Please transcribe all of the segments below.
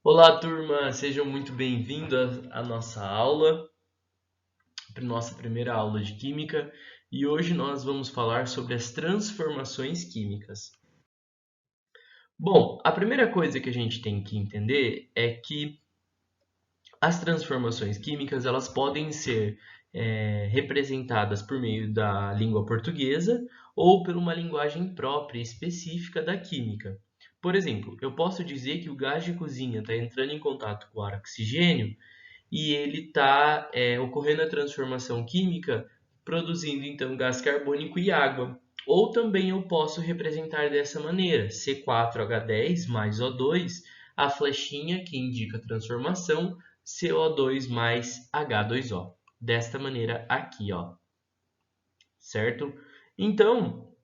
Olá, turma! Sejam muito bem-vindos à nossa aula, para nossa primeira aula de Química, e hoje nós vamos falar sobre as transformações químicas. Bom, a primeira coisa que a gente tem que entender é que as transformações químicas elas podem ser representadas por meio da língua portuguesa ou por uma linguagem própria específica da química. Por exemplo, eu posso dizer que o gás de cozinha está entrando em contato com o ar oxigênio e ele está ocorrendo a transformação química, produzindo então gás carbônico e água. Ou também eu posso representar dessa maneira, C4H10 mais O2, a flechinha que indica a transformação, CO2 mais H2O. Desta maneira aqui, ó, certo? Então,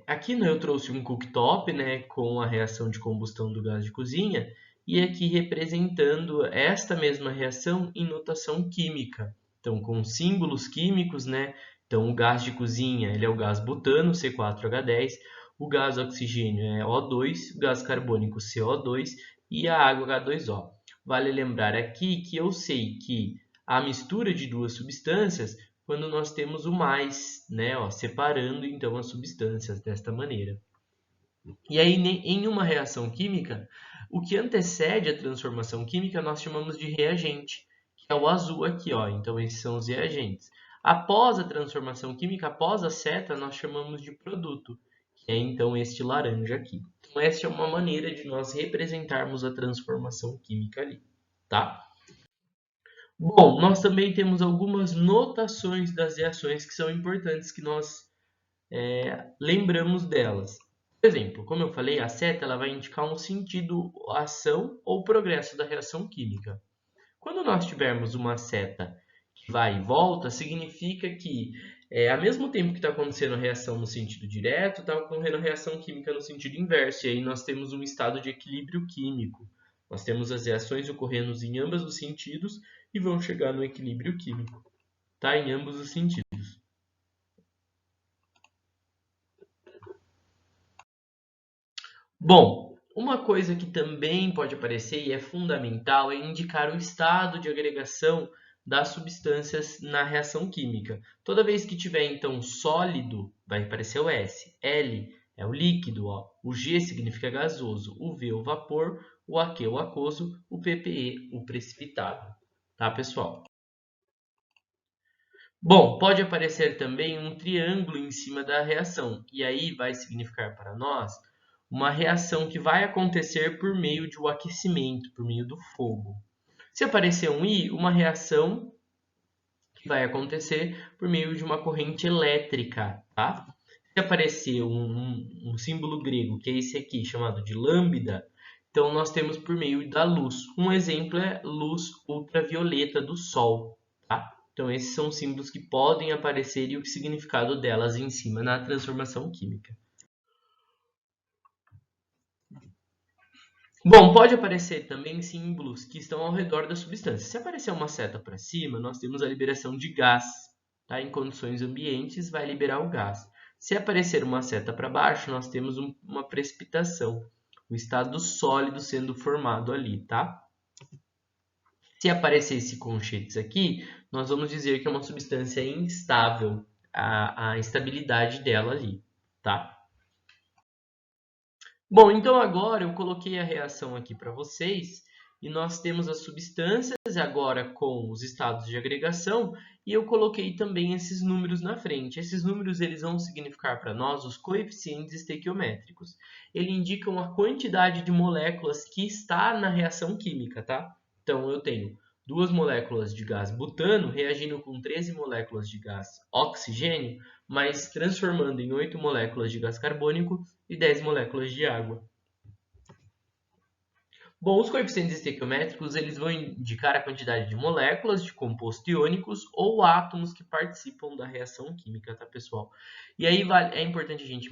aqui eu trouxe um cooktop, né, com a reação de combustão do gás de cozinha e aqui representando esta mesma reação em notação química. Então, com símbolos químicos, né? Então, o gás de cozinha ele é o gás butano, C4H10, o gás oxigênio é O2, o gás carbônico CO2 e a água H2O. Vale lembrar aqui que eu sei que a mistura de duas substâncias quando nós temos o mais, né, ó, separando então as substâncias desta maneira. E aí, em uma reação química, o que antecede a transformação química nós chamamos de reagente, que é o azul aqui, ó. Então, esses são os reagentes. Após a transformação química, após a seta, nós chamamos de produto, que é então este laranja aqui. Então, esta é uma maneira de nós representarmos a transformação química ali, tá? Bom, nós também temos algumas notações das reações que são importantes que nós lembramos delas. Por exemplo, como eu falei, a seta ela vai indicar um sentido, ação ou progresso da reação química. Quando nós tivermos uma seta que vai e volta, significa que, ao mesmo tempo que está acontecendo a reação no sentido direto, está ocorrendo a reação química no sentido inverso. E aí nós temos um estado de equilíbrio químico. Nós temos as reações ocorrendo em ambos os sentidos e vão chegar no equilíbrio químico, tá? Em ambos os sentidos. Bom, uma coisa que também pode aparecer e é fundamental é indicar o estado de agregação das substâncias na reação química. Toda vez que tiver então sólido, vai aparecer o S. L é o líquido, ó. O G significa gasoso, o V o vapor, o AQ o aquoso, o PPE o precipitado. Tá, pessoal? Bom, pode aparecer também um triângulo em cima da reação, e aí vai significar para nós uma reação que vai acontecer por meio de um aquecimento, por meio do fogo. Se aparecer um I, uma reação que vai acontecer por meio de uma corrente elétrica, tá? Se aparecer um símbolo grego, que é esse aqui, chamado de lambda, então nós temos por meio da luz. Um exemplo é luz ultravioleta do Sol, tá? Então esses são símbolos que podem aparecer e o significado delas em cima na transformação química. Bom, pode aparecer também símbolos que estão ao redor da substância. Se aparecer uma seta para cima, nós temos a liberação de gás. Tá? Em condições ambientes, vai liberar o gás. Se aparecer uma seta para baixo, nós temos uma precipitação, o estado sólido sendo formado ali, tá? Se aparecer esse conchetes aqui, nós vamos dizer que é uma substância instável, a instabilidade dela ali, tá? Bom, então agora eu coloquei a reação aqui para vocês e nós temos as substâncias agora com os estados de agregação e eu coloquei também esses números na frente. Esses números eles vão significar para nós os coeficientes estequiométricos. Eles indicam a quantidade de moléculas que está na reação química, tá? Então eu tenho duas moléculas de gás butano reagindo com 13 moléculas de gás oxigênio, mas transformando em 8 moléculas de gás carbônico e 10 moléculas de água. Bom, os coeficientes estequiométricos eles vão indicar a quantidade de moléculas de compostos iônicos ou átomos que participam da reação química, tá, pessoal? E aí é importante a gente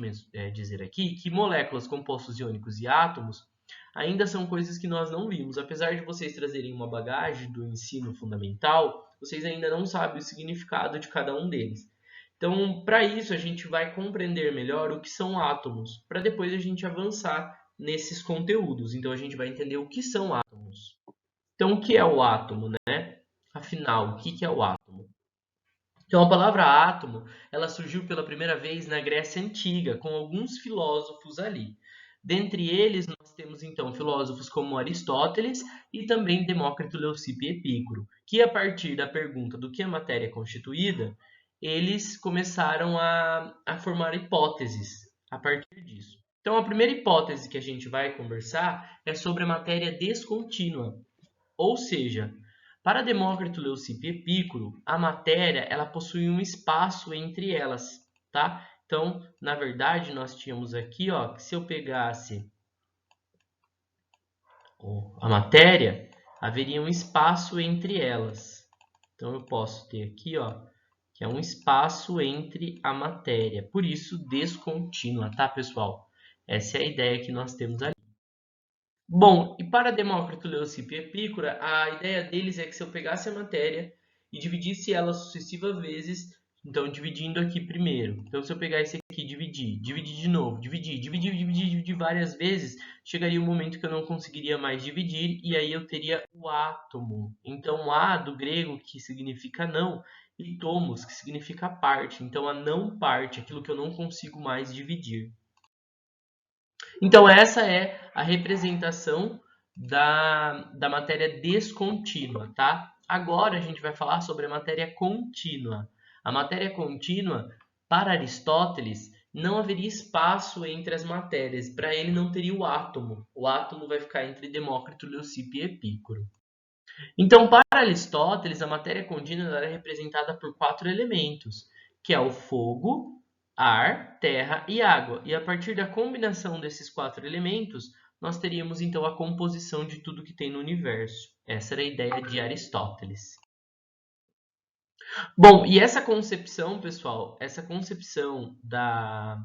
dizer aqui que moléculas, compostos iônicos e átomos ainda são coisas que nós não vimos. Apesar de vocês trazerem uma bagagem do ensino fundamental, vocês ainda não sabem o significado de cada um deles. Então, para isso, a gente vai compreender melhor o que são átomos, para depois a gente avançar nesses conteúdos. Então, a gente vai entender o que são átomos. Então, o que é o átomo, né? Afinal, o que é o átomo? Então, a palavra átomo, ela surgiu pela primeira vez na Grécia Antiga, com alguns filósofos ali. Dentre eles, nós temos, então, filósofos como Aristóteles e também Demócrito, Leucipo e Epicuro, que, a partir da pergunta do que a matéria é constituída, eles começaram a formar hipóteses a partir disso. Então, a primeira hipótese que a gente vai conversar é sobre a matéria descontínua, ou seja, para Demócrito, Leucipo e Epicuro, a matéria ela possui um espaço entre elas, tá? Então, na verdade, nós tínhamos aqui, ó, que se eu pegasse a matéria, haveria um espaço entre elas. Então, eu posso ter aqui, ó, que é um espaço entre a matéria. Por isso, descontínua, tá, pessoal? Essa é a ideia que nós temos ali. Bom, e para Demócrito, Leucipo e Epicuro, a ideia deles é que se eu pegasse a matéria e dividisse ela sucessivas vezes, então dividindo aqui primeiro. Então, se eu pegar esse aqui e dividir de novo, dividir várias vezes, chegaria um momento que eu não conseguiria mais dividir e aí eu teria o átomo. Então, A do grego, que significa não, e tomos, que significa parte. Então, a não parte, aquilo que eu não consigo mais dividir. Então, essa é a representação da matéria descontínua, tá? Agora a gente vai falar sobre a matéria contínua. A matéria contínua, para Aristóteles, não haveria espaço entre as matérias. Para ele não teria o átomo. O átomo vai ficar entre Demócrito, Leucipo e Epicuro. Então, para Aristóteles, a matéria contínua era representada por 4 elementos, que é o fogo, ar, terra e água. E a partir da combinação desses 4 elementos, nós teríamos então a composição de tudo que tem no universo. Essa era a ideia de Aristóteles. Bom, e essa concepção, pessoal, essa concepção da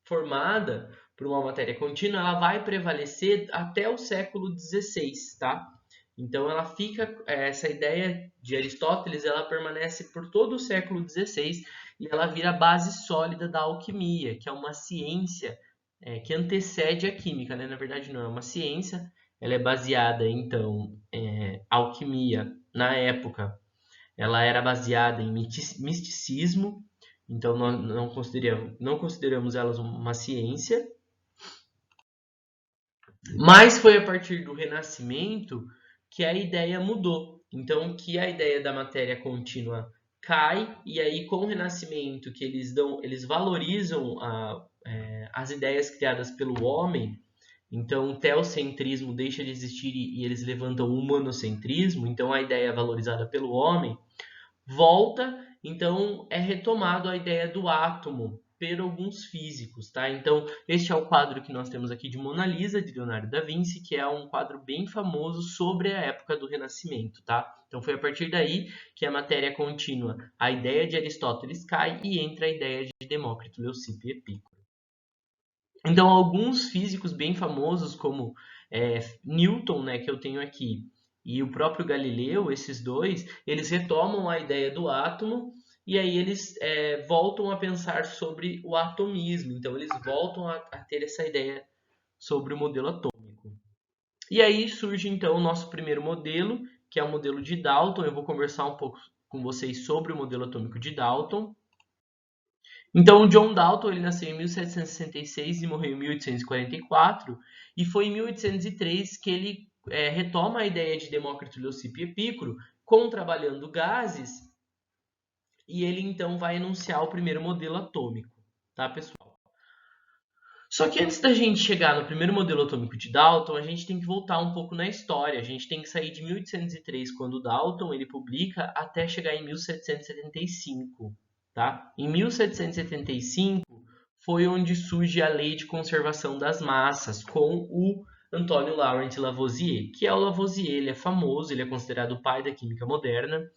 formada por uma matéria contínua, ela vai prevalecer até o século XVI, tá? Então, ela fica, essa ideia de Aristóteles, ela permanece por todo o século XVI e ela vira a base sólida da alquimia, que é uma ciência que antecede a química, né? Na verdade, não é uma ciência, ela é baseada, então, alquimia, na época, ela era baseada em misticismo, então nós não consideramos elas uma ciência, mas foi a partir do Renascimento que a ideia mudou. Então, que a ideia da matéria contínua cai, e aí com o Renascimento que eles valorizam as ideias criadas pelo homem, então o teocentrismo deixa de existir e eles levantam o humanocentrismo, então a ideia valorizada pelo homem volta, então é retomado a ideia do átomo por alguns físicos, tá? Então, este é o quadro que nós temos aqui de Mona Lisa, de Leonardo da Vinci, que é um quadro bem famoso sobre a época do Renascimento, tá? Então, foi a partir daí que a matéria contínua, a ideia de Aristóteles cai e entra a ideia de Demócrito, Leucipo e Epicuro. Então, alguns físicos bem famosos, como Newton, né, que eu tenho aqui, e o próprio Galileu, esses dois, eles retomam a ideia do átomo e aí eles voltam a pensar sobre o atomismo. Então, eles voltam a ter essa ideia sobre o modelo atômico. E aí surge, então, o nosso primeiro modelo, que é o modelo de Dalton. Eu vou conversar um pouco com vocês sobre o modelo atômico de Dalton. Então, o John Dalton ele nasceu em 1766 e morreu em 1844, e foi em 1803 que ele retoma a ideia de Demócrito, Leucipo e Epicuro, trabalhando gases, e ele então vai enunciar o primeiro modelo atômico, tá, pessoal? Só que antes da gente chegar no primeiro modelo atômico de Dalton, a gente tem que voltar um pouco na história. A gente tem que sair de 1803, quando Dalton ele publica, até chegar em 1775. Tá? Em 1775 foi onde surge a Lei de Conservação das Massas com o Antônio Laurent Lavoisier, que é o Lavoisier, ele é famoso, ele é considerado o pai da química moderna.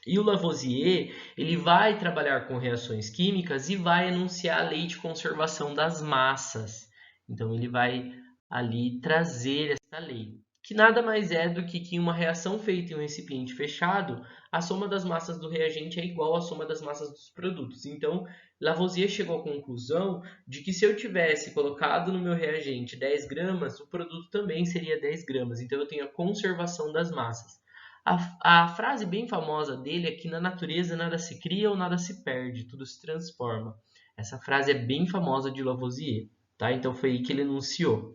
E o Lavoisier, ele vai trabalhar com reações químicas e vai enunciar a Lei de Conservação das Massas. Então ele vai ali trazer essa lei. que nada mais é do que em uma reação feita em um recipiente fechado, a soma das massas do reagente é igual à soma das massas dos produtos. Então, Lavoisier chegou à conclusão de que se eu tivesse colocado no meu reagente 10 gramas, o produto também seria 10 gramas. Então, eu tenho a conservação das massas. A frase bem famosa dele é que na natureza nada se cria ou nada se perde, tudo se transforma. Essa frase é bem famosa de Lavoisier, tá? Então, foi aí que ele enunciou.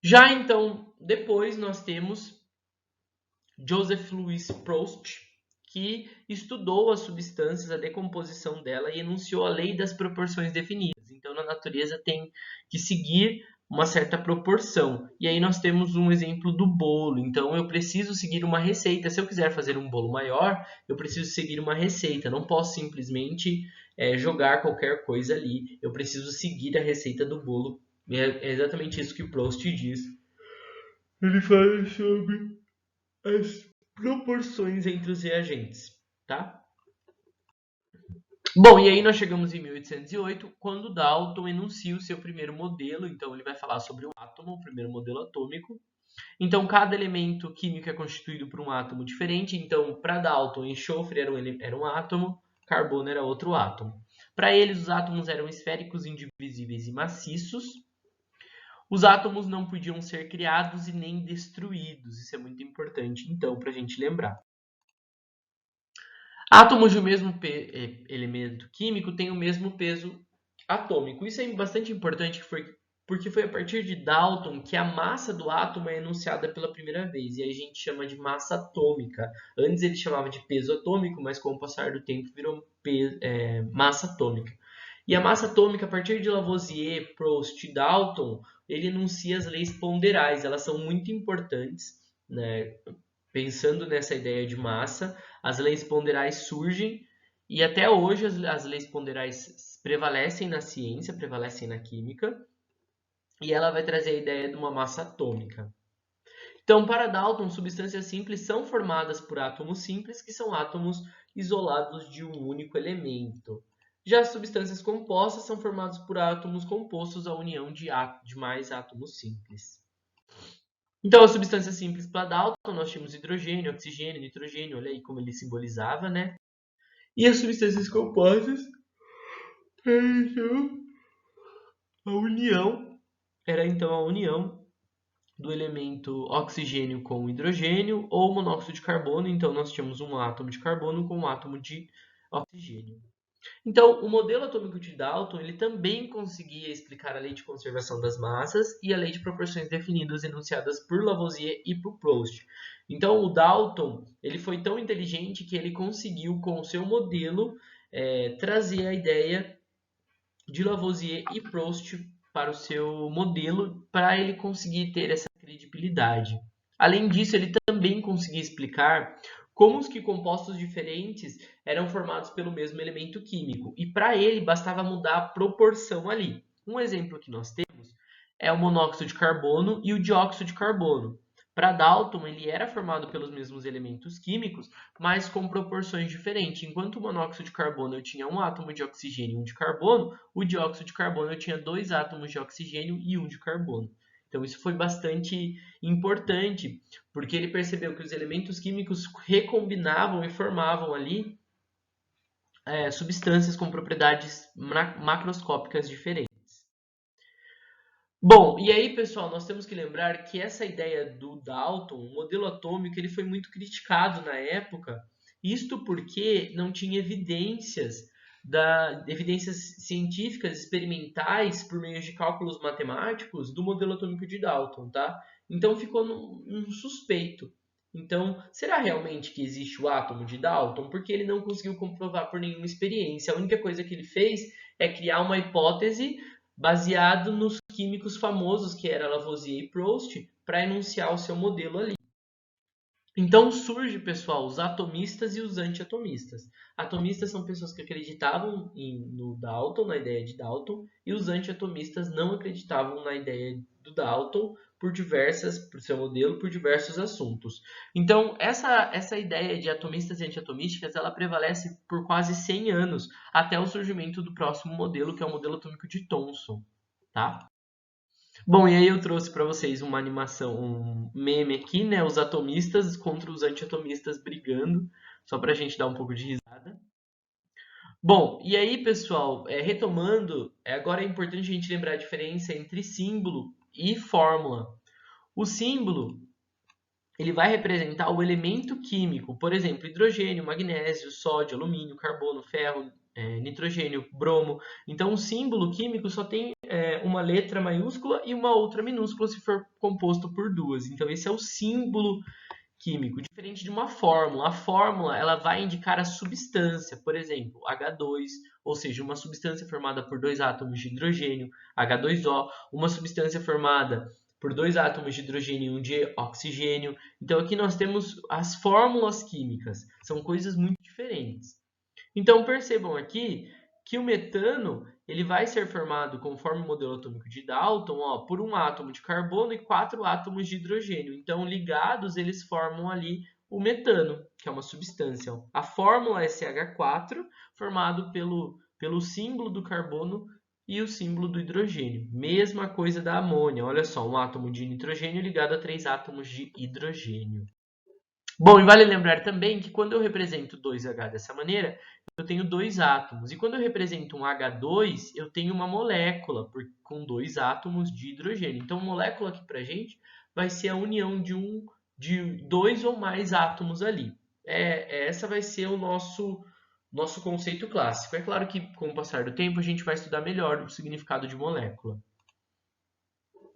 Já então, depois nós temos Joseph Louis Proust, que estudou as substâncias, a decomposição dela e enunciou a lei das proporções definidas. Então, na natureza tem que seguir uma certa proporção. E aí nós temos um exemplo do bolo. Então, eu preciso seguir uma receita. Se eu quiser fazer um bolo maior, eu preciso seguir uma receita. Não posso simplesmente jogar qualquer coisa ali. Eu preciso seguir a receita do bolo. É exatamente isso que Proust diz. Ele fala sobre as proporções entre os reagentes, tá? Bom, e aí nós chegamos em 1808, quando Dalton enuncia o seu primeiro modelo. Então, ele vai falar sobre o átomo, o primeiro modelo atômico. Então, cada elemento químico é constituído por um átomo diferente. Então, para Dalton, enxofre era um átomo, carbono era outro átomo. Para eles, os átomos eram esféricos, indivisíveis e maciços. Os átomos não podiam ser criados e nem destruídos. Isso é muito importante, então, para a gente lembrar. Átomos de um mesmo elemento químico têm o mesmo peso atômico. Isso é bastante importante porque foi a partir de Dalton que a massa do átomo é enunciada pela primeira vez. E aí a gente chama de massa atômica. Antes ele chamava de peso atômico, mas com o passar do tempo virou massa atômica. E a massa atômica, a partir de Lavoisier, Proust e Dalton, ele enuncia as leis ponderais. Elas são muito importantes, né? Pensando nessa ideia de massa, as leis ponderais surgem e até hoje as leis ponderais prevalecem na ciência, prevalecem na química, e ela vai trazer a ideia de uma massa atômica. Então, para Dalton, substâncias simples são formadas por átomos simples, que são átomos isolados de um único elemento. Já as substâncias compostas são formadas por átomos compostos à união de mais átomos simples. Então, as substâncias simples para Dalton, nós tínhamos hidrogênio, oxigênio, nitrogênio, olha aí como ele simbolizava, né? E as substâncias compostas, então, era então a união do elemento oxigênio com hidrogênio ou monóxido de carbono. Então, nós tínhamos um átomo de carbono com um átomo de oxigênio. Então, o modelo atômico de Dalton ele também conseguia explicar a lei de conservação das massas e a lei de proporções definidas enunciadas por Lavoisier e por Proust. Então, o Dalton ele foi tão inteligente que ele conseguiu, com o seu modelo, trazer a ideia de Lavoisier e Proust para o seu modelo, para ele conseguir ter essa credibilidade. Além disso, ele também conseguia explicar como os compostos diferentes eram formados pelo mesmo elemento químico. E para ele, bastava mudar a proporção ali. Um exemplo que nós temos é o monóxido de carbono e o dióxido de carbono. Para Dalton, ele era formado pelos mesmos elementos químicos, mas com proporções diferentes. Enquanto o monóxido de carbono eu tinha um átomo de oxigênio e um de carbono, o dióxido de carbono eu tinha 2 átomos de oxigênio e um de carbono. Então, isso foi bastante importante, porque ele percebeu que os elementos químicos recombinavam e formavam ali substâncias com propriedades macroscópicas diferentes. Bom, e aí, pessoal, nós temos que lembrar que essa ideia do Dalton, o modelo atômico, ele foi muito criticado na época, isto porque não tinha evidências científicas experimentais por meio de cálculos matemáticos do modelo atômico de Dalton, tá? Então ficou num suspeito. Então, será realmente que existe o átomo de Dalton? Porque ele não conseguiu comprovar por nenhuma experiência. A única coisa que ele fez é criar uma hipótese baseado nos químicos famosos que era Lavoisier e Proust para enunciar o seu modelo ali. Então surge, pessoal, os atomistas e os antiatomistas. Atomistas são pessoas que acreditavam no Dalton, na ideia de Dalton, e os antiatomistas não acreditavam na ideia do Dalton por seu modelo, por diversos assuntos. Então, essa ideia de atomistas e antiatomistas, ela prevalece por quase 100 anos, até o surgimento do próximo modelo, que é o modelo atômico de Thomson, tá? Bom, e aí eu trouxe para vocês uma animação, um meme aqui, né? Os atomistas contra os antiatomistas brigando, só para a gente dar um pouco de risada. Bom, e aí, pessoal, retomando, agora é importante a gente lembrar a diferença entre símbolo e fórmula. O símbolo, ele vai representar o elemento químico, por exemplo, hidrogênio, magnésio, sódio, alumínio, carbono, ferro, nitrogênio, bromo. Então, o símbolo químico só tem uma letra maiúscula e uma outra minúscula se for composto por duas. Então, esse é o símbolo químico, diferente de uma fórmula. A fórmula ela vai indicar a substância, por exemplo, H2, ou seja, uma substância formada por dois átomos de hidrogênio, H2O, uma substância formada por dois átomos de hidrogênio e um de oxigênio. Então aqui nós temos as fórmulas químicas, são coisas muito diferentes. Então percebam aqui que o metano ele vai ser formado, conforme o modelo atômico de Dalton, ó, por um átomo de carbono e 4 átomos de hidrogênio. Então, ligados, eles formam ali o metano, que é uma substância. Ó. A fórmula é CH4, formado pelo símbolo do carbono e o símbolo do hidrogênio. Mesma coisa da amônia. Olha só, um átomo de nitrogênio ligado a 3 átomos de hidrogênio. Bom, e vale lembrar também que quando eu represento 2H dessa maneira, eu tenho dois átomos. E quando eu represento um H2, eu tenho uma molécula com dois átomos de hidrogênio. Então, molécula aqui para a gente vai ser a união de dois ou mais átomos ali. Essa vai ser o nosso conceito clássico. É claro que, com o passar do tempo, a gente vai estudar melhor o significado de molécula.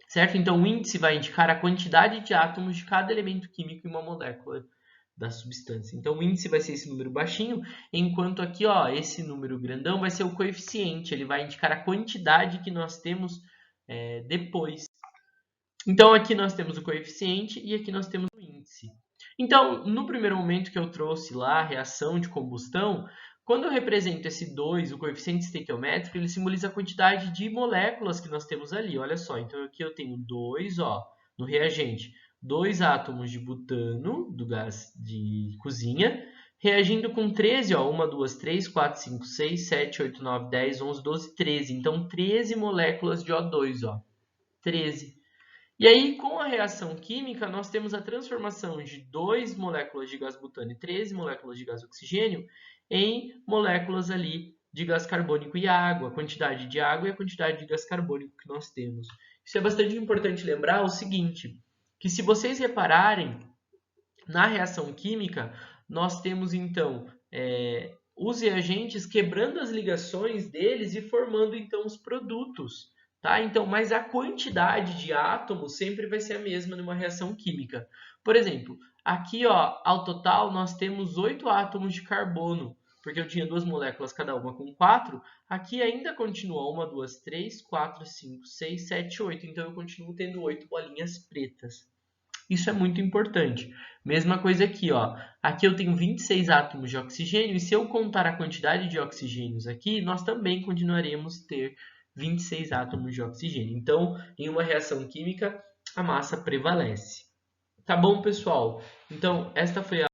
Certo? Então, o índice vai indicar a quantidade de átomos de cada elemento químico em uma molécula da substância. Então, o índice vai ser esse número baixinho, enquanto aqui, ó, esse número grandão vai ser o coeficiente. Ele vai indicar a quantidade que nós temos depois. Então, aqui nós temos o coeficiente e aqui nós temos o índice. Então, no primeiro momento que eu trouxe lá a reação de combustão, quando eu represento esse 2, o coeficiente estequiométrico, ele simboliza a quantidade de moléculas que nós temos ali. Olha só, então aqui eu tenho 2, ó, no reagente, 2 átomos de butano, do gás de cozinha, reagindo com 13, ó, 1, 2, 3, 4, 5, 6, 7, 8, 9, 10, 11, 12, 13. Então, 13 moléculas de O2, ó, 13. E aí, com a reação química, nós temos a transformação de 2 moléculas de gás butano e 13 moléculas de gás oxigênio em moléculas ali de gás carbônico e água, a quantidade de água e a quantidade de gás carbônico que nós temos. Isso é bastante importante lembrar o seguinte, que se vocês repararem, na reação química, nós temos então os reagentes quebrando as ligações deles e formando então os produtos. Tá? Então, mas a quantidade de átomos sempre vai ser a mesma numa reação química. Por exemplo, aqui ó, ao total nós temos 8 átomos de carbono, porque eu tinha duas moléculas, cada uma com 4. Aqui ainda continua 1, 2, 3, 4, 5, 6, 7, 8. Então eu continuo tendo 8 bolinhas pretas. Isso é muito importante. Mesma coisa aqui, ó. Aqui eu tenho 26 átomos de oxigênio e se eu contar a quantidade de oxigênios aqui, nós também continuaremos ter 26 átomos de oxigênio. Então, em uma reação química, a massa prevalece. Tá bom, pessoal? Então, esta foi a